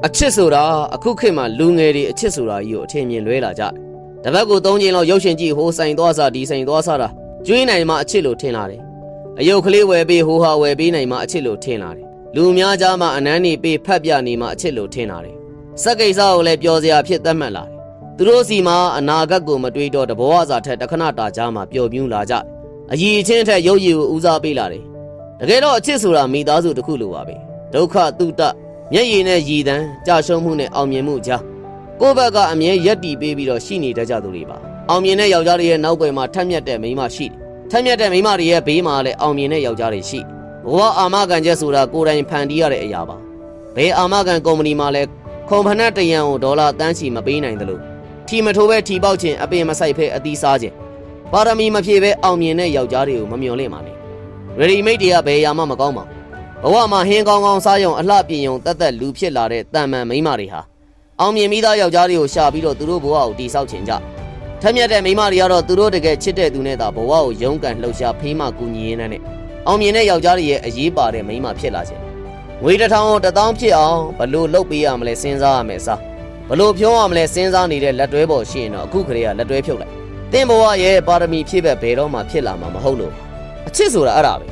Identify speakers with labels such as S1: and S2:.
S1: အချစ်ဆိုတာအခုခေတ်မှာလူငယ်တွေအချစ်ဆိုတာကြီးကိုအထင်မြင်လွဲလာကြတယ်။တပတ်ကို3ချိန်လောက်ရုပ်ရှင်ကြည့်ဟိုဆိုင်သွားစားဒီဆိုင်သွားစားတာကျွေးနိုင်မှအချစ်လို့ထင်လာတယ်။အယုတ်ကလေးဝယ်ပေးဟိုဟာဝယ်ပေးနိုင်မှအချစ်လို့ထင်လာတယ်။လူများကြားမှာအနမ်းနေပေးဖတ်ပြနေမှအချစ်လို့ထင်လာတယ်။စက်ကိစ္စကိုလည်းပျော်စရာဖြစ်သတ်မှတ်လာတယ်။သူတို့စီမှာအနာဂတ်ကိုမတွေးတော့တဘောဝစာထက်တခဏတာကြားမှာပျော်မြူးလာကြတယ်။အကြီးအချင်းထက်ရုပ်ရည်ကိုဦးစားပေးလာတယ်။တကယ်တော့အချစ်ဆိုတာမိသားစုတစ်ခုလိုပါပဲ။ဒုက္ခတုတ္တမျက်ရည်နဲ့ရည်တန်းကြာရှုံးမှုနဲ့အောင်မြင်မှုကြားကိုယ့်ဘက်ကအမြဲရက်တီပေးပြီးတော့ရှိနေတတ်ကြသူတွေပါအောင်မြင်တဲ့ယောက်ျားတွေရဲ့နောက်ွယ်မှာထက်မြက်တဲ့မိန်းမရှိတယ်ထက်မြက်တဲ့မိန်းမတွေရဲ့ဘေးမှာလည်းအောင်မြင်တဲ့ယောက်ျားတွေရှိဘဝအာမခံချက်ဆိုတာကိုယ်တိုင်ဖန်တီးရတဲ့အရာပါဘယ်အာမခံကုမ္ပဏီမှာလည်းခွန်ဖနက်တရံကိုဒေါ်လာတန်းချီမပေးနိုင်တယ်လို့ထီမထိုးပဲထီပေါက်ခြင်းအပင်မဆိုင်ဖဲအသီးစားခြင်းပါရမီမဖြည့်ပဲအောင်မြင်တဲ့ယောက်ျားတွေကိုမမျှော်လင့်ပါနဲ့ရေဒီမိတ်တွေကဘယ်ရာမှမကောင်းပါဘူးဘဝမှာဟင်းကောင်းကောင်းစားရုံအလှပြင်ရုံတက်တက်လူဖြစ်လာတဲ့တန်မှန်မိန်းမတွေဟာအောင်မြင်မိသားယောက်ျားတွေကိုရှာပြီးတော့သူတို့ဘဝကိုတည်ဆောက်ခြင်းကြထက်မြက်တဲ့မိန်းမတွေကတော့သူတို့တကယ်ချစ်တဲ့သူနဲ့သာဘဝကိုရုန်းကန်လှုပ်ရှားဖေးမှကူညီရင်းနဲ့အောင်မြင်တဲ့ယောက်ျားတွေရဲ့အရေးပါတဲ့မိန်းမဖြစ်လာခြင်းငွေ1000 1000ဖြစ်အောင်ဘလို့လုပ်ပေးရမလဲစဉ်းစားရမယ်စားဘလို့ဖြုံးရမလဲစဉ်းစားနေတဲ့လက်တွဲပေါ်ရှိရင်တော့အခုခရေကလက်တွဲဖြုတ်လိုက်တင်းဘဝရဲ့ပါရမီဖြည့်ဘက်ဘယ်တော့မှဖြစ်လာမှာမဟုတ်လို့အချစ်ဆိုတာအဲ့ဒါပဲ